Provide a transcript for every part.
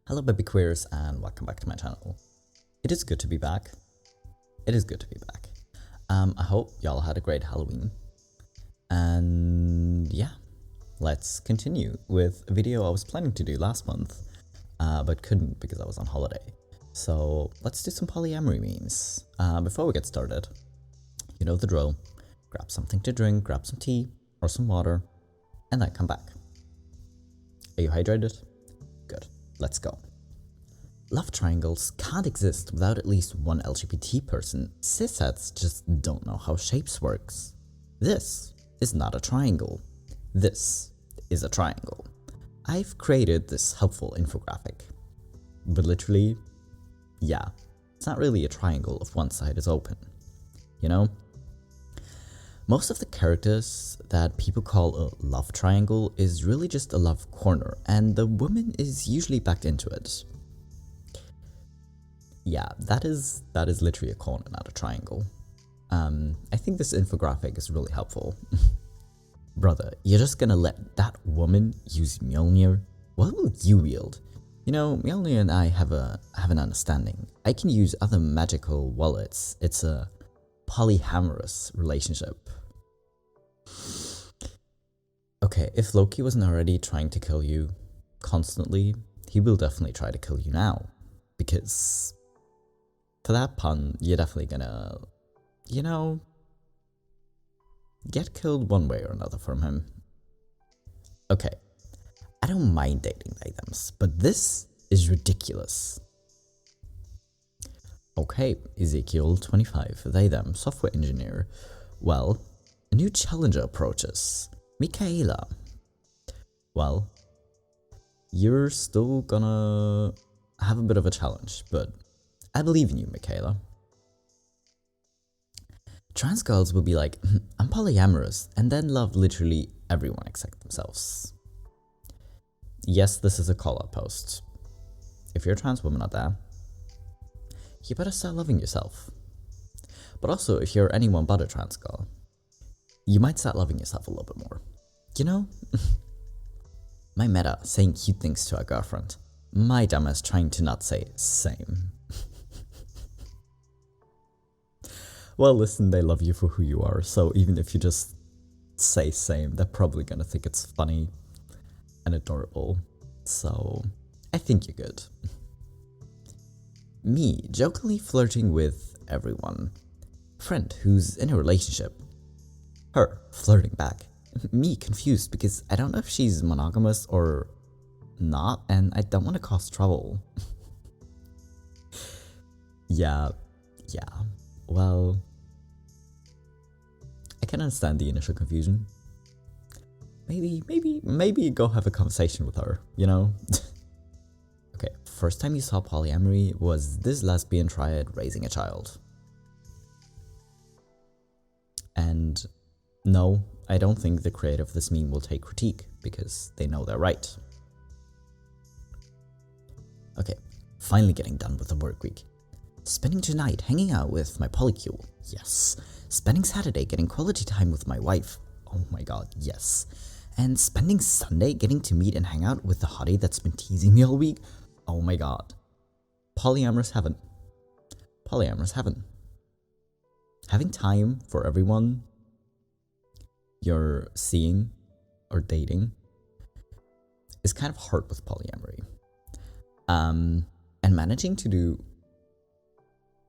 Hello BabyQueers and welcome back to my channel. It is good to be back. It is good to be back. I hope y'all had a great Halloween. And yeah, let's continue with a video I was planning to do last month, but couldn't because I was on holiday. So let's do some polyamory memes. Before we get started, you know the drill. Grab something to drink, grab some tea or some water, and then come back. Are you hydrated? Good. Let's go. Love triangles can't exist without at least one LGBT person. Cisheads just don't know how shapes works. This is not a triangle. This is a triangle. I've created this helpful infographic. But literally, yeah, it's not really a triangle if one side is open. You know? Most of the characters that people call a love triangle is really just a love corner, and the woman is usually backed into it. Yeah, that is literally a corner, not a triangle. I think this infographic is really helpful. Brother, you're just gonna let that woman use Mjolnir? What will you wield? You know, Mjolnir and I have an understanding. I can use other magical wallets. It's a polyamorous relationship. Okay, if Loki wasn't already trying to kill you constantly, he will definitely try to kill you now. Because for that pun, you're definitely gonna, you know, get killed one way or another from him. Okay, I don't mind dating items, but this is ridiculous. Okay, Ezekiel 25, they them, software engineer. Well, a new challenger approaches. Michaela. Well, you're still gonna have a bit of a challenge, but I believe in you, Michaela. Trans girls will be like, I'm polyamorous, and then love literally everyone except themselves. Yes, this is a call-out post. If you're a trans woman out there, you better start loving yourself. But also, if you're anyone but a trans girl, you might start loving yourself a little bit more. You know? My meta saying cute things to our girlfriend. My dumbass trying to not say same. Well, listen, they love you for who you are, so even if you just say same, they're probably gonna think it's funny and adorable. So, I think you're good. Me, jokingly flirting with everyone. Friend who's in a relationship. Her, flirting back. Me, confused because I don't know if she's monogamous or not, and I don't want to cause trouble. Yeah. Well, I can understand the initial confusion. Maybe go have a conversation with her, you know? Okay, first time you saw polyamory was this lesbian triad raising a child. And no, I don't think the creator of this meme will take critique, because they know they're right. Okay, finally getting done with the work week. Spending tonight hanging out with my polycule, yes. Spending Saturday getting quality time with my wife, oh my god, yes. And spending Sunday getting to meet and hang out with the hottie that's been teasing me all week, oh my god. Polyamorous heaven. Polyamorous heaven. Having time for everyone you're seeing or dating is kind of hard with polyamory. And managing to do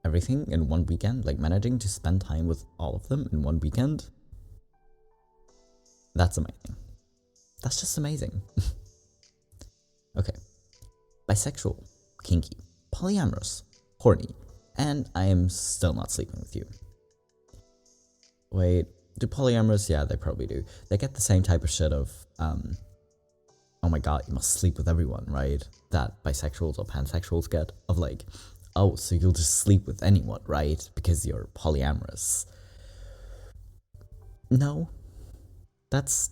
everything in one weekend, like managing to spend time with all of them in one weekend, that's amazing. That's just amazing. Okay. Bisexual, kinky, polyamorous, horny, and I am still not sleeping with you. Wait, do polyamorous? Yeah, they probably do. They get the same type of shit of, oh my god, you must sleep with everyone, right? That bisexuals or pansexuals get, of like, oh, so you'll just sleep with anyone, right? Because you're polyamorous. No, that's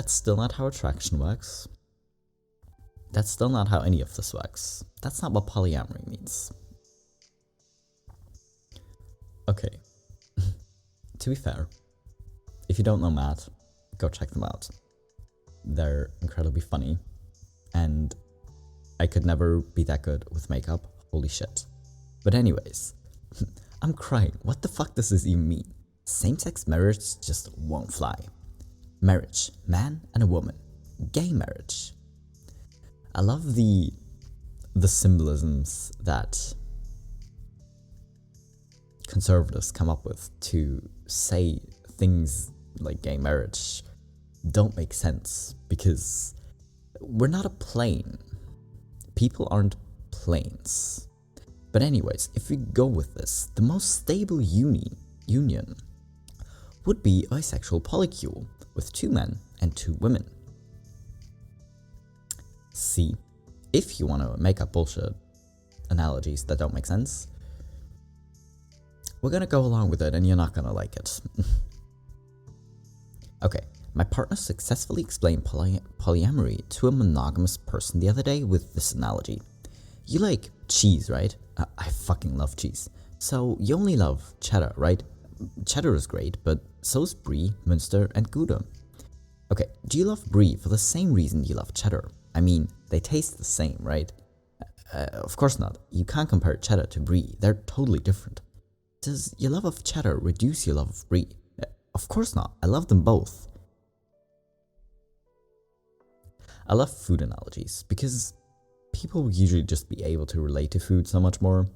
still not how attraction works. That's still not how any of this works. That's not what polyamory means. Okay. To be fair, if you don't know Matt, go check them out. They're incredibly funny, and I could never be that good with makeup. Holy shit. But anyways, I'm crying. What the fuck does this even mean? Same-sex marriage just won't fly. Marriage, man and a woman. Gay marriage. I love the symbolisms that conservatives come up with to say things like gay marriage don't make sense, because we're not a plane. People aren't planes. But anyways, if we go with this, the most stable union would be a bisexual polycule with 2 men and 2 women. See, if you want to make up bullshit analogies that don't make sense, we're gonna go along with it and you're not gonna like it. Okay, my partner successfully explained polyamory to a monogamous person the other day with this analogy. You like cheese, right? I fucking love cheese. So you only love cheddar, right? Cheddar is great, but so's brie, Münster, and Gouda. Okay, do you love brie for the same reason you love cheddar? I mean, they taste the same, right? Of course not. You can't compare cheddar to brie. They're totally different. Does your love of cheddar reduce your love of brie? Of course not. I love them both. I love food analogies because people will usually just be able to relate to food so much more,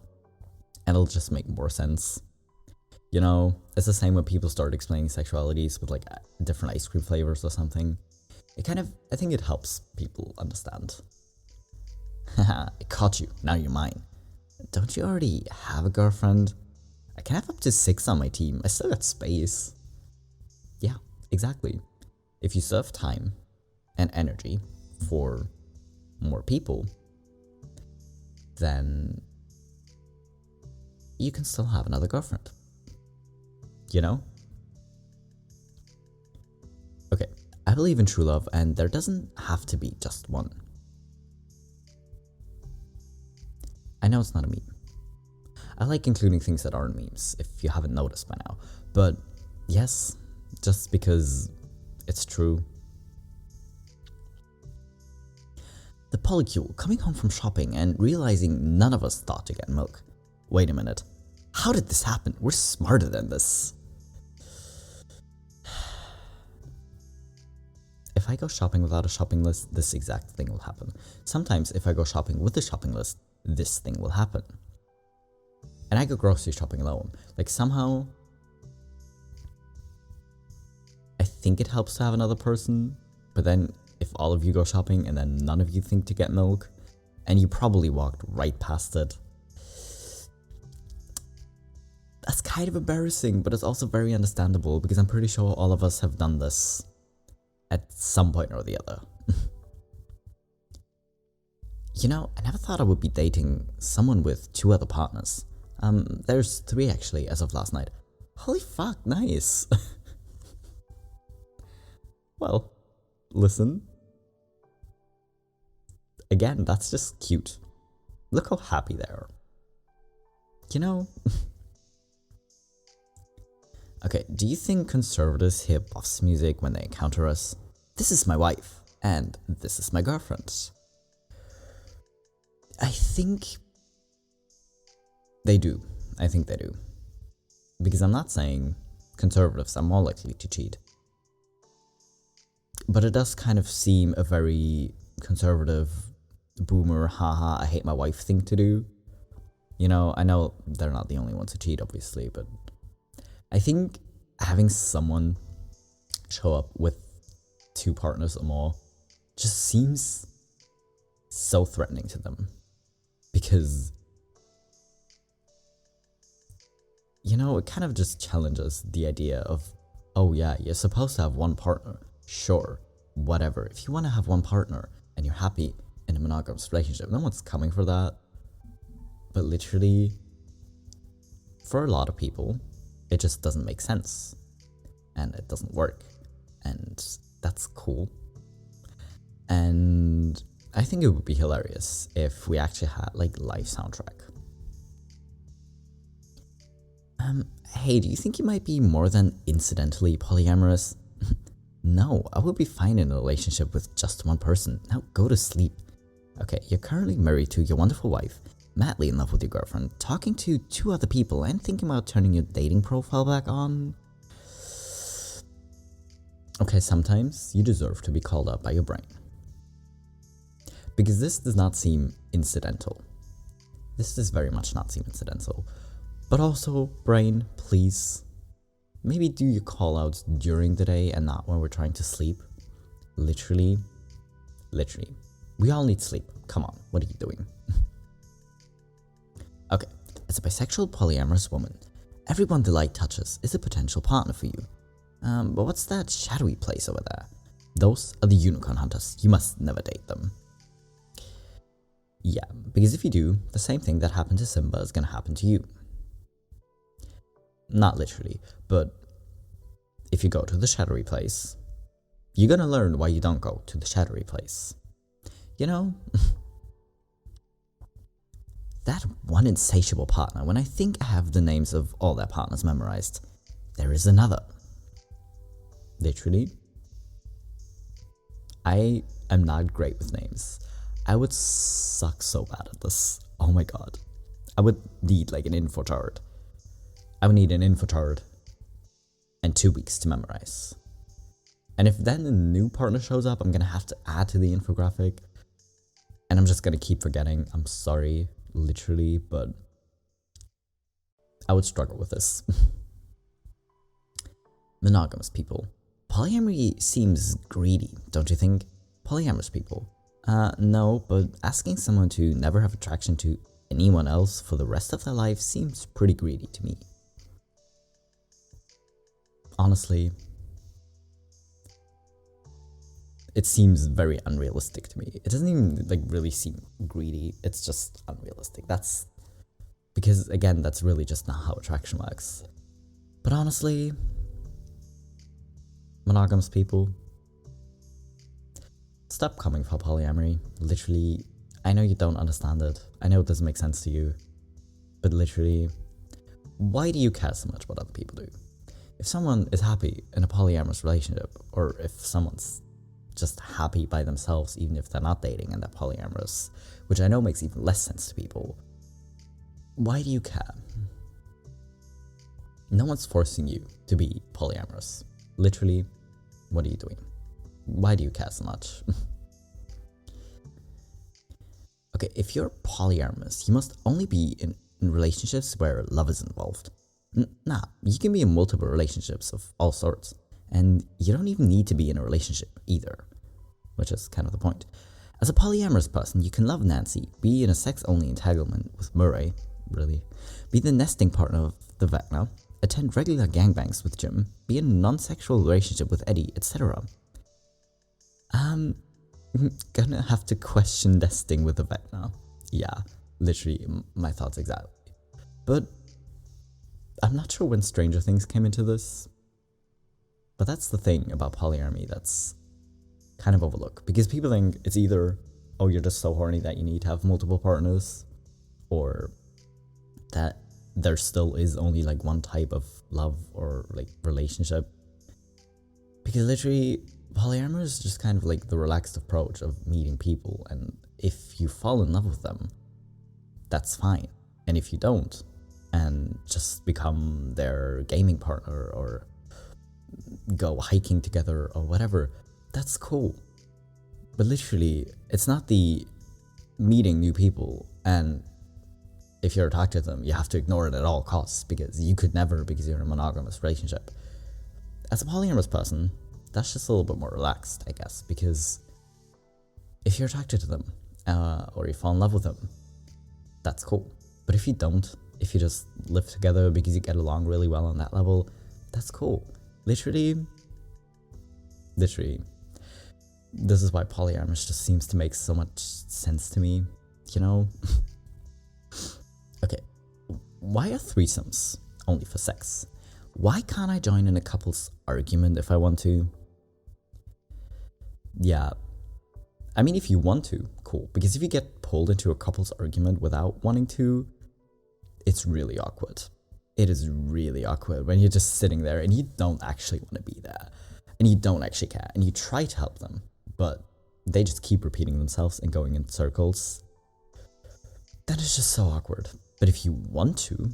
and it'll just make more sense. You know, it's the same when people start explaining sexualities with like different ice cream flavors or something. I think it helps people understand. Haha, I caught you, now you're mine. Don't you already have a girlfriend? I can have up to 6 on my team, I still got space. Yeah, exactly. If you serve time and energy for more people, then you can still have another girlfriend. You know? Okay, I believe in true love, and there doesn't have to be just one. I know it's not a meme. I like including things that aren't memes, if you haven't noticed by now. But yes, just because it's true. The polycule coming home from shopping and realizing none of us thought to get milk. Wait a minute. How did this happen? We're smarter than this. If I go shopping without a shopping list, this exact thing will happen. Sometimes if I go shopping with a shopping list, this thing will happen. And I go grocery shopping alone. Like somehow, I think it helps to have another person, but then if all of you go shopping and then none of you think to get milk, and you probably walked right past it, that's kind of embarrassing, but it's also very understandable because I'm pretty sure all of us have done this at some point or the other. You know, I never thought I would be dating someone with 2 other partners. There's 3 actually, as of last night. Holy fuck, nice. Well, listen. Again, that's just cute. Look how happy they are. You know? Okay, do you think conservatives hear Buff's music when they encounter us? This is my wife, and this is my girlfriend. I think they do. I think they do. Because I'm not saying conservatives are more likely to cheat. But it does kind of seem a very conservative, boomer, haha, I hate my wife thing to do. You know, I know they're not the only ones who cheat, obviously, but I think having someone show up with 2 partners or more just seems so threatening to them. Because, you know, it kind of just challenges the idea of, oh yeah, you're supposed to have one partner. Sure, whatever. If you want to have one partner and you're happy in a monogamous relationship, no one's coming for that. But literally, for a lot of people, it just doesn't make sense. And it doesn't work. And that's cool. And I think it would be hilarious if we actually had like live soundtrack. Hey, do you think you might be more than incidentally polyamorous? No, I would be fine in a relationship with just one person. Now go to sleep. Okay, you're currently married to your wonderful wife, madly in love with your girlfriend, talking to 2 other people, and thinking about turning your dating profile back on. Okay, sometimes you deserve to be called out by your brain. Because this does not seem incidental. This does very much not seem incidental. But also, brain, please, maybe do your call-outs during the day and not when we're trying to sleep. Literally. We all need sleep. Come on, what are you doing? Okay, as a bisexual polyamorous woman, everyone the light touches is a potential partner for you. But what's that shadowy place over there? Those are the unicorn hunters. You must never date them. Yeah, because if you do, the same thing that happened to Simba is gonna happen to you. Not literally, but if you go to the shadowy place, you're gonna learn why you don't go to the shadowy place. You know? That one insatiable partner, when I think I have the names of all their partners memorized, there is another. Literally. I am not great with names. I would suck so bad at this. Oh my god. I would need like an info chart. I would need an info chart and 2 weeks to memorize. And if then a new partner shows up, I'm gonna have to add to the infographic. And I'm just gonna keep forgetting. I'm sorry, literally, but I would struggle with this. Monogamous people. Polyamory seems greedy, don't you think? Polyamorous people. No, but asking someone to never have attraction to anyone else for the rest of their life seems pretty greedy to me. Honestly, it seems very unrealistic to me. It doesn't even like really seem greedy, it's just unrealistic. That's because, again, that's really just not how attraction works. But honestly, monogamous people, stop coming for polyamory. Literally, I know you don't understand it. I know it doesn't make sense to you. But literally, why do you care so much what other people do? If someone is happy in a polyamorous relationship, or if someone's just happy by themselves, even if they're not dating and they're polyamorous, which I know makes even less sense to people, why do you care? No one's forcing you to be polyamorous. Literally, what are you doing? Why do you care so much? Okay, if you're polyamorous, you must only be in relationships where love is involved. Nah, you can be in multiple relationships of all sorts, and you don't even need to be in a relationship either, which is kind of the point. As a polyamorous person, you can love Nancy, be in a sex-only entanglement with Murray, really, be the nesting partner of the Vecna, attend regular gangbangs with Jim, be in a non-sexual relationship with Eddie, etc. Gonna have to question nesting with the Vecna. Yeah, literally, my thoughts exactly. But I'm not sure when Stranger Things came into this, but that's the thing about polyamory that's kind of overlooked, because people think it's either, oh, you're just so horny that you need to have multiple partners, or that there still is only like one type of love or like relationship. Because literally, polyamory is just kind of like the relaxed approach of meeting people, and if you fall in love with them, that's fine. And if you don't, and just become their gaming partner or go hiking together or whatever, that's cool. But literally, it's not the meeting new people and if you're attracted to them, you have to ignore it at all costs, because you could never, because you're in a monogamous relationship. As a polyamorous person, that's just a little bit more relaxed, I guess, because if you're attracted to them or you fall in love with them, that's cool. But if you don't, if you just live together because you get along really well on that level, that's cool. Literally, this is why polyamorous just seems to make so much sense to me, you know? Okay, why are threesomes only for sex? Why can't I join in a couple's argument if I want to? Yeah, I mean, if you want to, cool. Because if you get pulled into a couple's argument without wanting to, it's really awkward. It is really awkward when you're just sitting there and you don't actually want to be there. And you don't actually care. And you try to help them, but they just keep repeating themselves and going in circles, then it's just so awkward. But if you want to,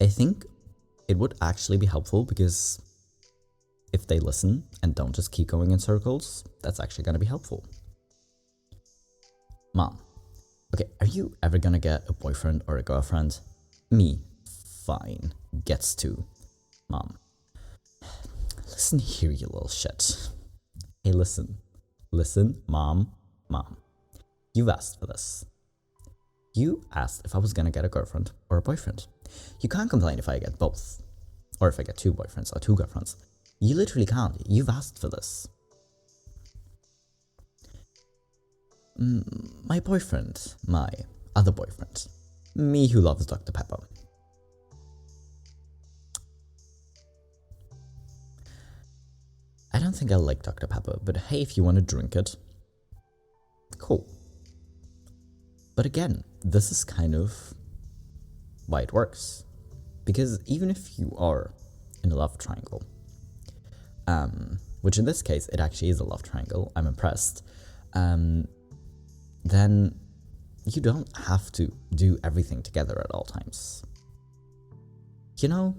I think it would actually be helpful, because if they listen and don't just keep going in circles, that's actually going to be helpful. Mom, okay, are you ever going to get a boyfriend or a girlfriend? Me, fine, gets to. Mom, listen here, you little shit. Hey, listen, mom, you've asked for this. You asked if I was gonna get a girlfriend or a boyfriend. You can't complain if I get both, or if I get 2 boyfriends or 2 girlfriends. You literally can't. You've asked for this. My boyfriend, my other boyfriend, me who loves Dr. Pepper. I don't think I like Dr. Pepper, but hey, if you want to drink it, cool. But again, this is kind of why it works. Because even if you are in a love triangle, which in this case, it actually is a love triangle, I'm impressed, then you don't have to do everything together at all times. You know?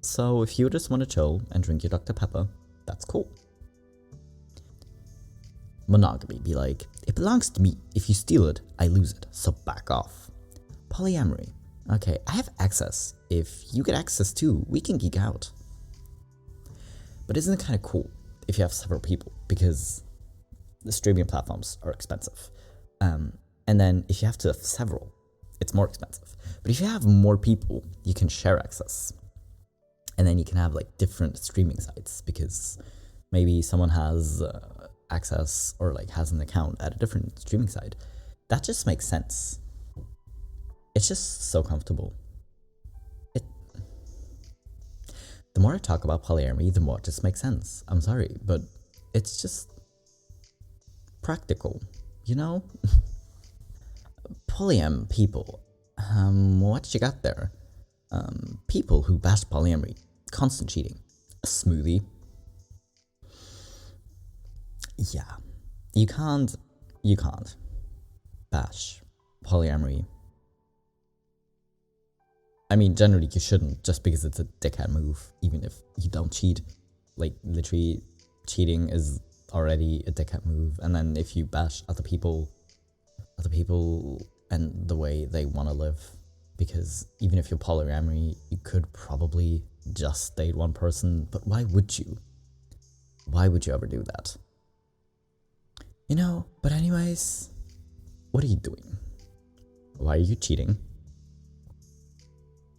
So if you just want to chill and drink your Dr. Pepper, that's cool. Monogamy, be like, it belongs to me. If you steal it, I lose it, so back off. Polyamory. Okay, I have access. If you get access too, we can geek out. But isn't it kind of cool if you have several people? Because the streaming platforms are expensive. And then if you have to have several, it's more expensive. But if you have more people, you can share access. And then you can have like different streaming sites, because maybe someone has access or like has an account at a different streaming site. That just makes sense. It's just so comfortable. The more I talk about polyamory, the more it just makes sense. I'm sorry, but it's just practical, you know? Polyam people, what you got there? People who bash polyamory, constant cheating, a smoothie. Yeah, you can't bash polyamory. I mean, generally you shouldn't, just because it's a dickhead move, even if you don't cheat. Like, literally, cheating is already a dickhead move, and then if you bash other people and the way they want to live, because even if you're polyamory, you could probably just date one person, but why would you? Why would you ever do that? You know, but anyways, what are you doing? Why are you cheating?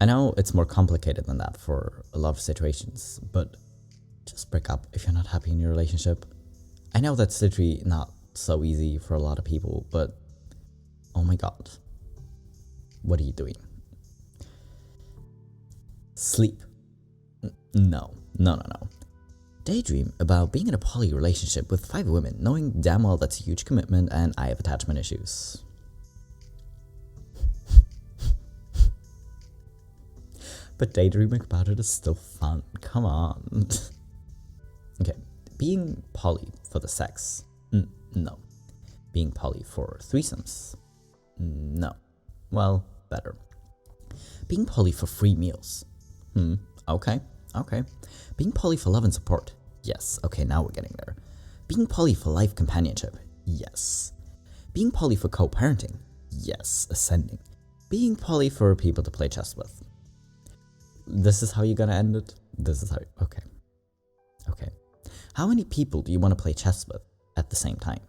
I know it's more complicated than that for a lot of situations, but just break up if you're not happy in your relationship. I know that's literally not so easy for a lot of people, but oh my god, what are you doing? Sleep. No. Daydream about being in a poly relationship with 5 women, knowing damn well that's a huge commitment and I have attachment issues. But daydreaming about it is still fun, come on. Okay, being poly for the sex, no. Being poly for threesomes, no. Well, better. Being poly for free meals, okay. Being poly for love and support, yes, okay, now we're getting there. Being poly for life companionship, yes. Being poly for co-parenting, yes, ascending. Being poly for people to play chess with. This is how you're gonna end it? This is how, okay. How many people do you want to play chess with at the same time?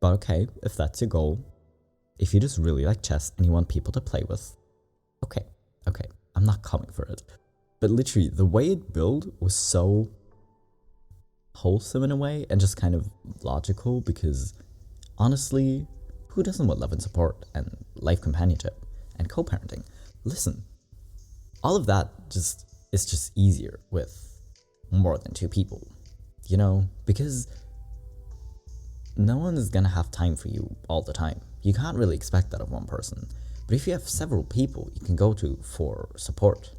But okay, if that's your goal, if you just really like chess and you want people to play with, okay, I'm not coming for it. But literally, the way it built was so wholesome in a way, and just kind of logical, because honestly, who doesn't want love and support and life companionship and co-parenting? Listen, all of that is just easier with more than 2 people, you know? Because no one is gonna have time for you all the time. You can't really expect that of one person. But if you have several people you can go to for support,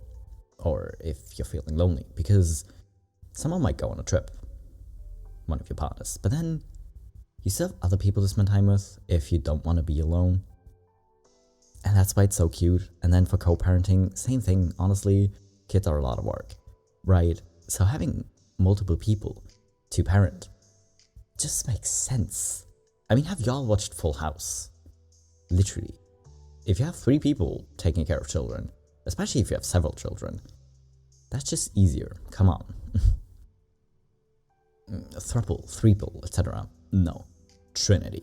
or if you're feeling lonely, because Someone might go on a trip, one of your partners, but then you still have other people to spend time with if you don't want to be alone. And that's why it's so cute. And then for co-parenting, same thing. Honestly, kids are a lot of work, right? So having multiple people to parent just makes sense. I mean, have y'all watched Full House? Literally. If you have 3 people taking care of children, especially if you have several children, that's just easier. Come on. Thruple, threeple, etc. No. Trinity.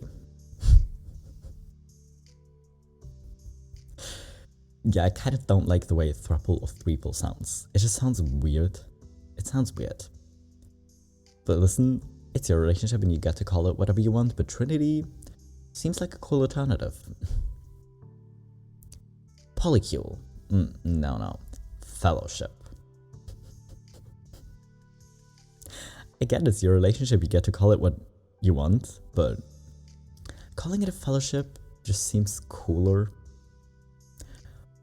Yeah, I kind of don't like the way thruple or threeple sounds. It just sounds weird. It sounds weird. But listen, it's your relationship and you get to call it whatever you want, but Trinity seems like a cool alternative. Polycule. No. Fellowship. Again, it's your relationship, you get to call it what you want, but calling it a fellowship just seems cooler.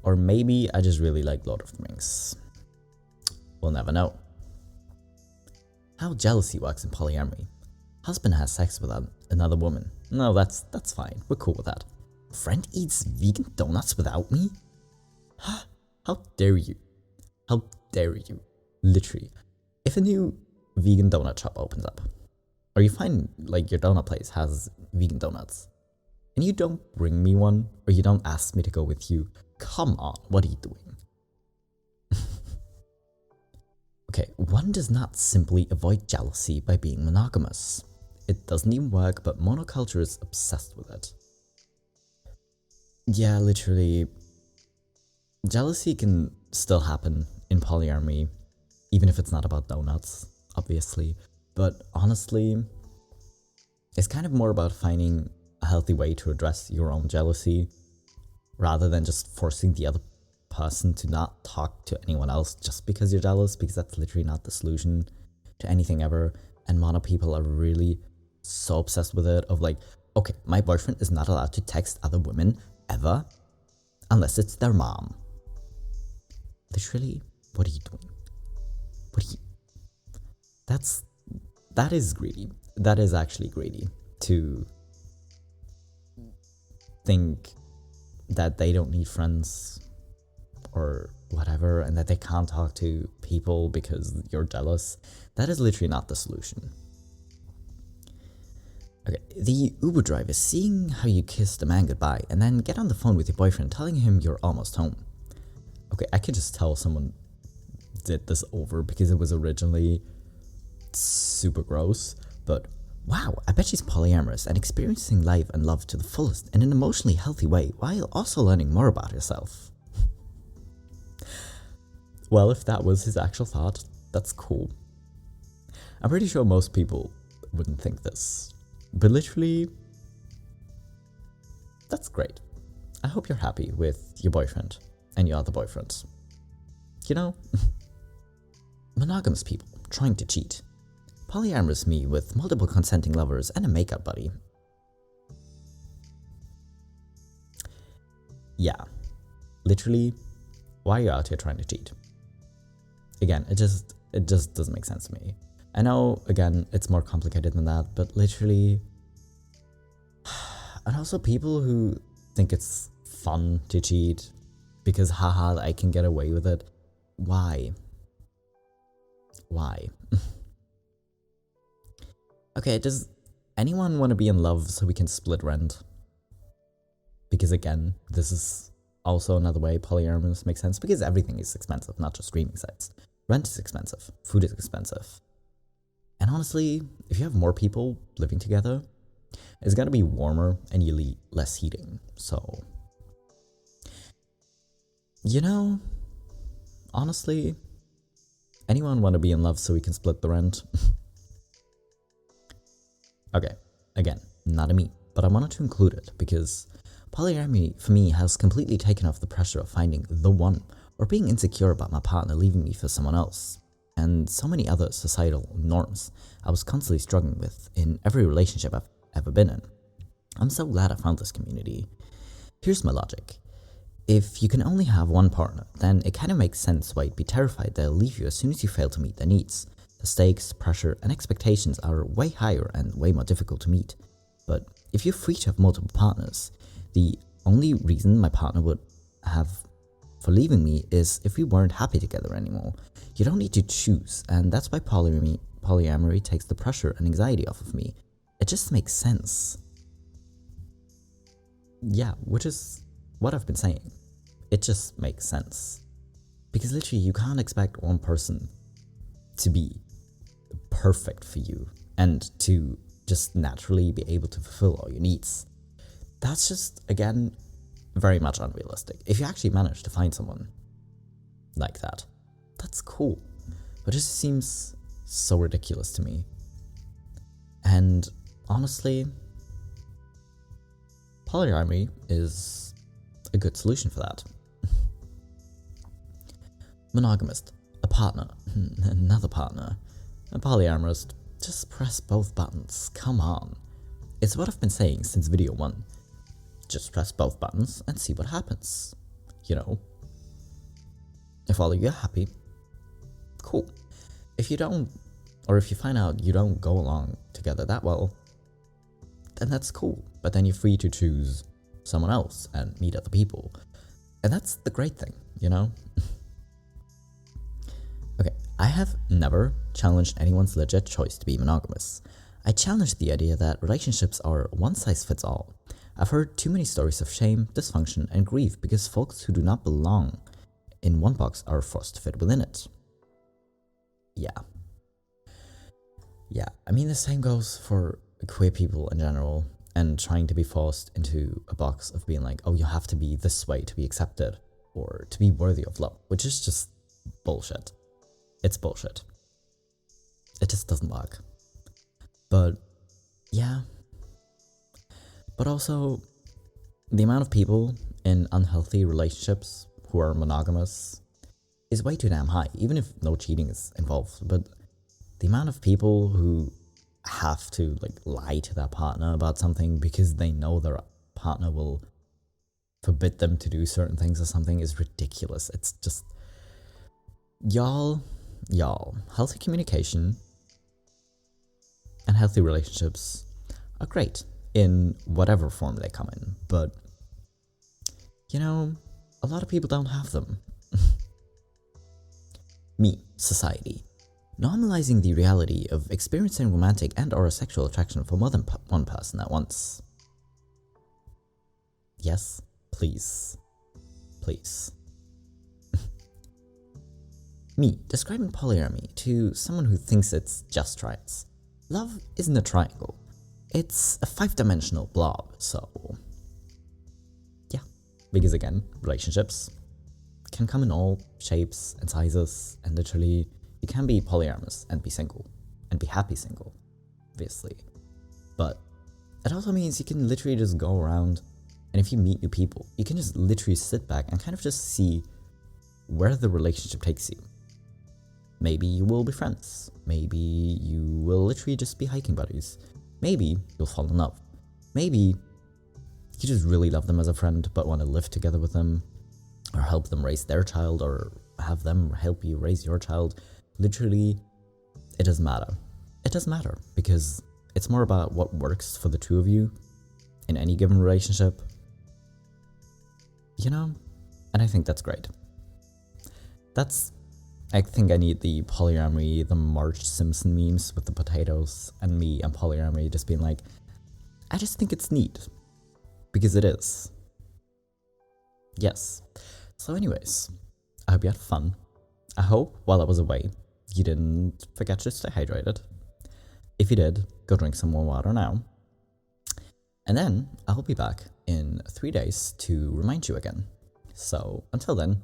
Or maybe I just really like Lord of the Rings. We'll never know. How jealousy works in polyamory. Husband has sex with another woman. No, that's fine. We're cool with that. Friend eats vegan donuts without me? How dare you? How dare you? Literally. If a new vegan donut shop opens up, or you find like your donut place has vegan donuts, and you don't bring me one, or you don't ask me to go with you, come on, what are you doing? Okay, one does not simply avoid jealousy by being monogamous. It doesn't even work, but monoculture is obsessed with it. Yeah, literally. Jealousy can still happen in polyamory, even if it's not about donuts, obviously. But honestly, it's kind of more about finding a healthy way to address your own jealousy, rather than just forcing the other person to not talk to anyone else just because you're jealous, because that's literally not the solution to anything ever. And mono people are really so obsessed with it, of like, okay, my boyfriend is not allowed to text other women ever unless it's their mom. Literally, what are you doing? That is greedy. That is actually greedy to think that they don't need friends or whatever, and that they can't talk to people because you're jealous. That is literally not the solution. Okay, the Uber driver seeing how you kissed a man goodbye and then get on the phone with your boyfriend telling him you're almost home. Okay, I can just tell someone did this over because it was originally super gross, but wow, I bet she's polyamorous and experiencing life and love to the fullest in an emotionally healthy way while also learning more about herself. Well, if that was his actual thought, that's cool. I'm pretty sure most people wouldn't think this, but literally, that's great. I hope you're happy with your boyfriend and your other boyfriends. You know, monogamous people trying to cheat. Polyamorous me with multiple consenting lovers and a makeup buddy. Yeah, literally, why are you out here trying to cheat? Again, it just doesn't make sense to me. I know, again, it's more complicated than that, but literally, and also people who think it's fun to cheat because haha, I can get away with it. Why? Okay, does anyone want to be in love so we can split rent? Because again, this is also another way polyamorous makes sense, because everything is expensive, not just streaming sites. Rent is expensive, food is expensive. And honestly, if you have more people living together, it's gonna be warmer and you need less heating. So, you know, honestly, anyone want to be in love so we can split the rent? Okay, again, not a me, but I wanted to include it because polyamory for me has completely taken off the pressure of finding the one or being insecure about my partner leaving me for someone else, and so many other societal norms I was constantly struggling with in every relationship I've ever been in. I'm so glad I found this community. Here's my logic. If you can only have one partner, then it kind of makes sense why you'd be terrified they'll leave you as soon as you fail to meet their needs. The stakes, pressure, and expectations are way higher and way more difficult to meet. But if you're free to have multiple partners, the only reason my partner would have for leaving me is if we weren't happy together anymore. You don't need to choose, and that's why polyamory takes the pressure and anxiety off of me. It just makes sense. Yeah, which is what I've been saying. It just makes sense. Because literally, you can't expect one person to be perfect for you and to just naturally be able to fulfill all your needs. That's just, again, very much unrealistic. If you actually manage to find someone like that, that's cool. But it just seems so ridiculous to me. And honestly, polyamory is a good solution for that. Monogamist, a partner, another partner. A polyamorous, just press both buttons, come on. It's what I've been saying since video 1. Just press both buttons and see what happens. You know? If all of you are happy, cool. If you don't, or if you find out you don't go along together that well, then that's cool. But then you're free to choose someone else and meet other people. And that's the great thing, you know? Okay, I have never challenged anyone's legit choice to be monogamous. I challenge the idea that relationships are one size fits all. I've heard too many stories of shame, dysfunction, and grief because folks who do not belong in one box are forced to fit within it. Yeah, I mean the same goes for queer people in general and trying to be forced into a box of being like, oh, you have to be this way to be accepted or to be worthy of love, which is just bullshit. It's bullshit. It just doesn't work. But yeah. But also, the amount of people in unhealthy relationships who are monogamous is way too damn high, even if no cheating is involved. But the amount of people who have to lie to their partner about something because they know their partner will forbid them to do certain things or something is ridiculous. It's just, y'all, healthy communication and healthy relationships are great in whatever form they come in, but you know, a lot of people don't have them. Me, society. Normalizing the reality of experiencing romantic and or sexual attraction for more than one person at once. Yes, please. Please. Me, describing polyamory to someone who thinks it's just triads. Love isn't a triangle. It's a 5-dimensional blob, so yeah. Because again, relationships can come in all shapes and sizes, and literally, you can be polyamorous and be single, and be happy single, obviously. But it also means you can literally just go around, and if you meet new people, you can just literally sit back and kind of just see where the relationship takes you. Maybe you will be friends. Maybe you will literally just be hiking buddies. Maybe you'll fall in love. Maybe you just really love them as a friend but want to live together with them or help them raise their child or have them help you raise your child. Literally, it doesn't matter. It doesn't matter because it's more about what works for the two of you in any given relationship. You know? And I think that's great. I think I need the polyamory, the Marge Simpson memes with the potatoes and me and polyamory just being like, I just think it's neat. Because it is. Yes. So anyways, I hope you had fun. I hope while I was away, you didn't forget to stay hydrated. If you did, go drink some more water now. And then I'll be back in 3 days to remind you again. So until then,